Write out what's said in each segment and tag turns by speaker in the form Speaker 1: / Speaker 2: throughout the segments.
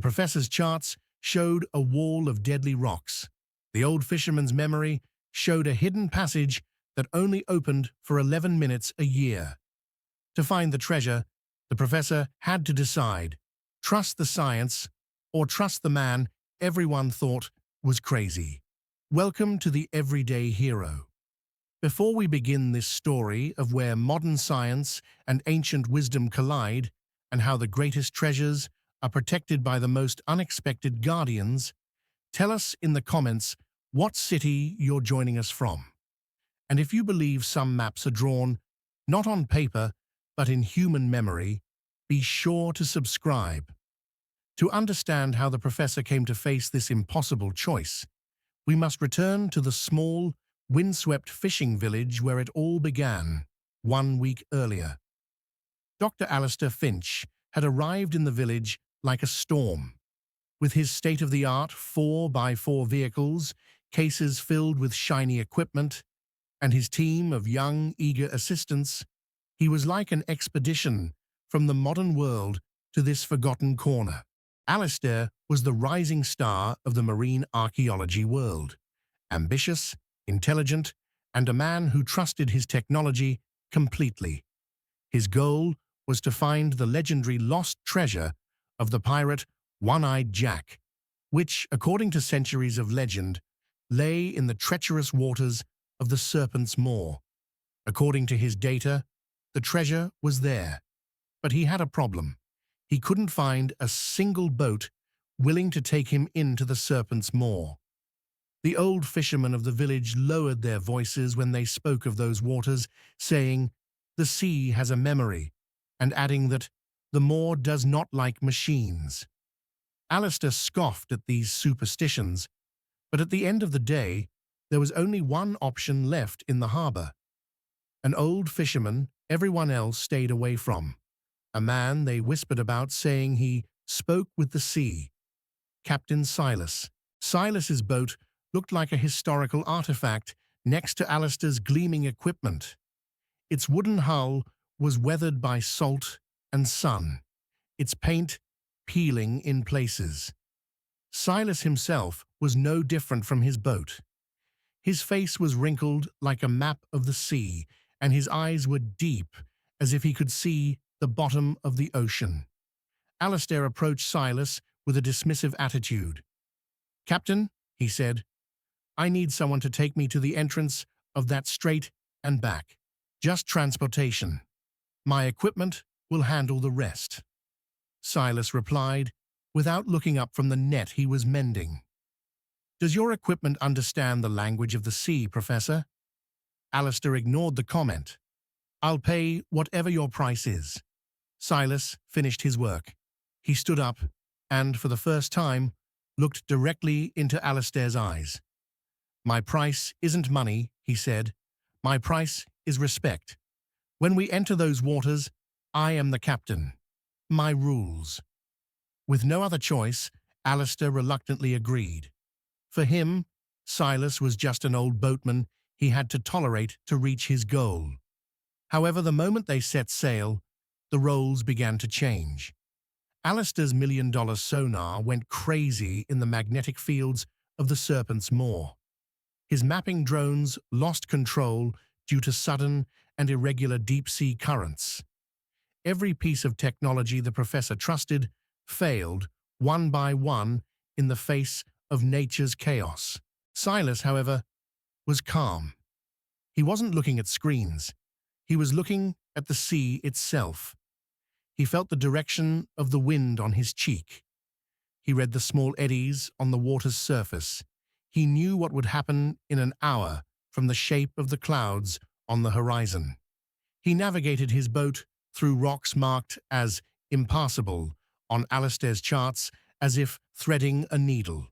Speaker 1: professor's charts showed a wall of deadly rocks. The old fisherman's memory showed a hidden passage that only opened for 11 minutes a year. To find the treasure, the professor had to decide, trust the science or trust the man everyone thought was crazy. Welcome to the Everyday Hero. Before we begin this story of where modern science and ancient wisdom collide and how the greatest treasures are protected by the most unexpected guardians, tell us in the comments what city you're joining us from. And if you believe some maps are drawn, not on paper, but in human memory, be sure to subscribe. To understand how the professor came to face this impossible choice, we must return to the small, windswept fishing village where it all began, 1 week earlier. Dr. Alistair Finch had arrived in the village like a storm. With his state-of-the-art 4x4 vehicles, cases filled with shiny equipment, and his team of young, eager assistants, he was like an expedition from the modern world to this forgotten corner. Alistair was the rising star of the marine archaeology world, ambitious, intelligent, and a man who trusted his technology completely. His goal was to find the legendary lost treasure of the pirate One-Eyed Jack, which, according to centuries of legend, lay in the treacherous waters of the Serpent's Maw. According to his data, the treasure was there, but he had a problem. He couldn't find a single boat willing to take him into the Serpent's Maw. The old fishermen of the village lowered their voices when they spoke of those waters, saying, "The sea has a memory," and adding that the Maw does not like machines. Alistair scoffed at these superstitions, but at the end of the day, there was only one option left in the harbor. An old fisherman everyone else stayed away from. A man they whispered about, saying he spoke with the sea. Captain Silas. Silas's boat looked like a historical artifact next to Alistair's gleaming equipment. Its wooden hull was weathered by salt and sun, its paint peeling in places. Silas himself was no different from his boat. His face was wrinkled like a map of the sea, and his eyes were deep, as if he could see the bottom of the ocean. Alistair approached Silas with a dismissive attitude. "Captain," he said, "I need someone to take me to the entrance of that strait and back. Just transportation. My equipment will handle the rest." Silas replied, without looking up from the net he was mending. "Does your equipment understand the language of the sea, Professor?" Alistair ignored the comment. "I'll pay whatever your price is." Silas finished his work. He stood up and, for the first time, looked directly into Alistair's eyes. "My price isn't money," he said. "My price is respect. When we enter those waters, I am the captain. My rules." With no other choice, Alistair reluctantly agreed. For him, Silas was just an old boatman he had to tolerate to reach his goal. However, the moment they set sail, the roles began to change. Alistair's $1 million sonar went crazy in the magnetic fields of the Serpent's Maw. His mapping drones lost control due to sudden and irregular deep-sea currents. Every piece of technology the professor trusted failed, one by one, in the face of nature's chaos. Silas, however, was calm. He wasn't looking at screens. He was looking at the sea itself. He felt the direction of the wind on his cheek. He read the small eddies on the water's surface. He knew what would happen in an hour from the shape of the clouds on the horizon. He navigated his boat through rocks marked as impassable on Alistair's charts, as if threading a needle.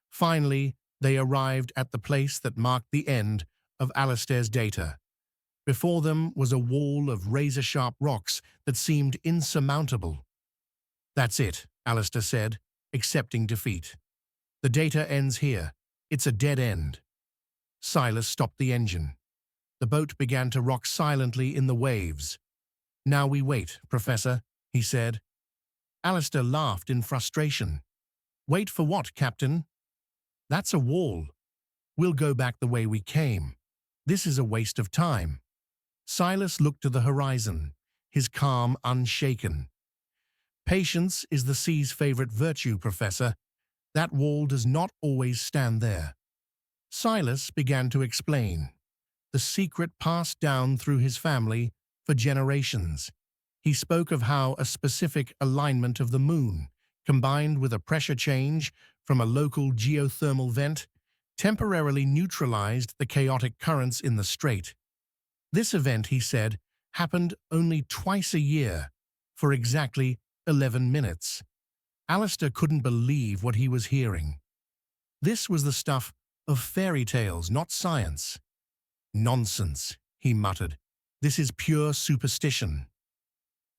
Speaker 1: Finally, they arrived at the place that marked the end of Alistair's data. Before them was a wall of razor-sharp rocks that seemed insurmountable. "That's it," Alistair said, accepting defeat. "The data ends here. It's a dead end." Silas stopped the engine. The boat began to rock silently in the waves. "Now we wait, Professor," he said. Alistair laughed in frustration. Wait for what, Captain? That's a wall. We'll go back the way we came. This is a waste of time. Silas looked to the horizon, his calm unshaken. Patience is the sea's favorite virtue, Professor. That wall does not always stand there. Silas began to explain, the secret passed down through his family for generations. He spoke of how a specific alignment of the moon, combined with a pressure change from a local geothermal vent, temporarily neutralized the chaotic currents in the strait. This event, he said, happened only twice a year, for exactly 11 minutes. Alistair couldn't believe what he was hearing. This was the stuff of fairy tales, not science. Nonsense, he muttered. This is pure superstition.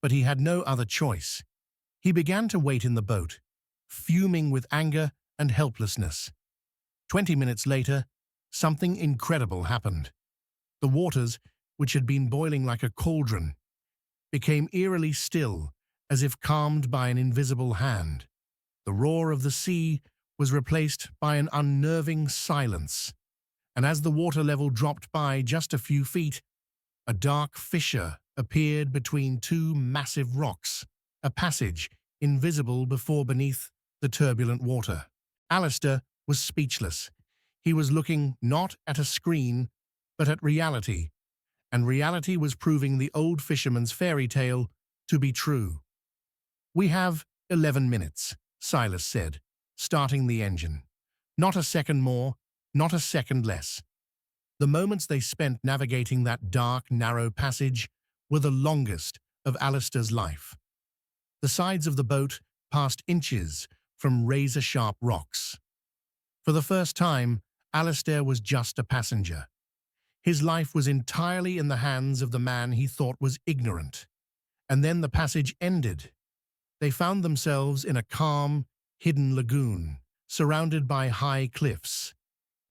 Speaker 1: But he had no other choice. He began to wait in the boat, fuming with anger and helplessness. 20 minutes later, something incredible happened. The waters, which had been boiling like a cauldron, became eerily still, as if calmed by an invisible hand. The roar of the sea was replaced by an unnerving silence, and as the water level dropped by just a few feet, a dark fissure appeared between two massive rocks, a passage invisible beneath the turbulent water. Alistair was speechless. He was looking not at a screen, but at reality, and reality was proving the old fisherman's fairy tale to be true. "We have 11 minutes, Silas said, starting the engine. Not a second more, not a second less. The moments they spent navigating that dark, narrow passage were the longest of Alistair's life. The sides of the boat passed inches from razor-sharp rocks. For the first time, Alistair was just a passenger. His life was entirely in the hands of the man he thought was ignorant. And then the passage ended. They found themselves in a calm, hidden lagoon, surrounded by high cliffs.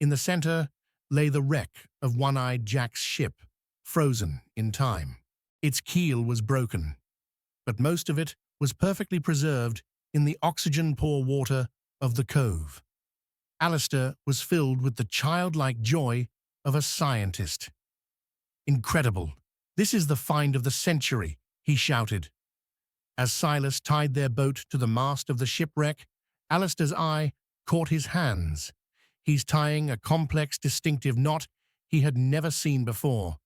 Speaker 1: In the center lay the wreck of One-Eyed Jack's ship, frozen in time. Its keel was broken, but most of it was perfectly preserved in the oxygen-poor water of the cove. Alistair was filled with the childlike joy of a scientist. "Incredible! This is the find of the century," he shouted. As Silas tied their boat to the mast of the shipwreck, Alistair's eye caught his hands. He's tying a complex, distinctive knot he had never seen before.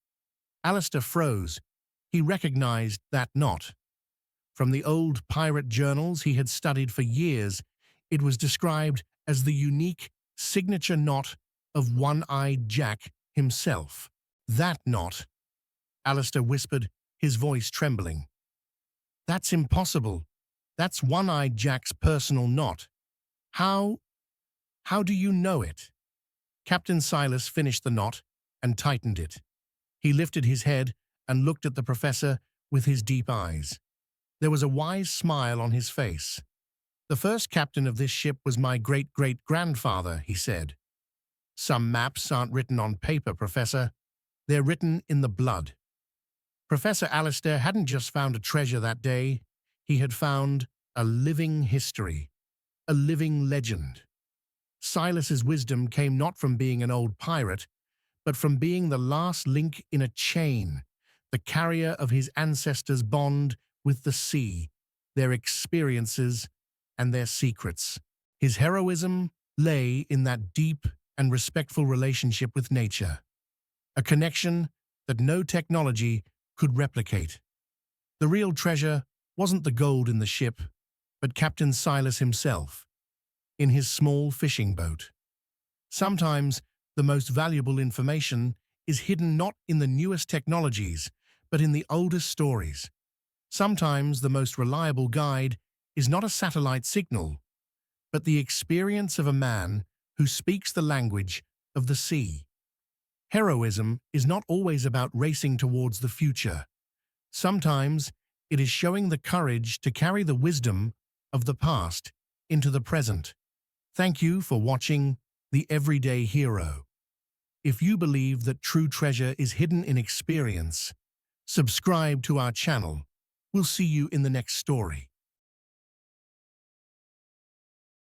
Speaker 1: Alistair froze. He recognized that knot. From the old pirate journals he had studied for years, it was described as the unique signature knot of One-Eyed Jack himself. "That knot," Alistair whispered, his voice trembling. "That's impossible. That's One-Eyed Jack's personal knot. How do you know it?" Captain Silas finished the knot and tightened it. He lifted his head and looked at the professor with his deep eyes. There was a wise smile on his face. "The first captain of this ship was my great-great-grandfather," he said. "Some maps aren't written on paper, Professor. They're written in the blood." Professor Alistair hadn't just found a treasure that day. He had found a living history, a living legend. Silas's wisdom came not from being an old pirate, but from being the last link in a chain, the carrier of his ancestors' bond with the sea, their experiences and their secrets. His heroism lay in that deep and respectful relationship with nature, a connection that no technology could replicate. The real treasure wasn't the gold in the ship, but Captain Silas himself, in his small fishing boat. Sometimes the most valuable information is hidden not in the newest technologies, but in the oldest stories. Sometimes the most reliable guide is not a satellite signal, but the experience of a man who speaks the language of the sea. Heroism is not always about racing towards the future. Sometimes it is showing the courage to carry the wisdom of the past into the present. Thank you for watching The Everyday Hero. If you believe that true treasure is hidden in experience, subscribe to our channel. We'll see you in the next story.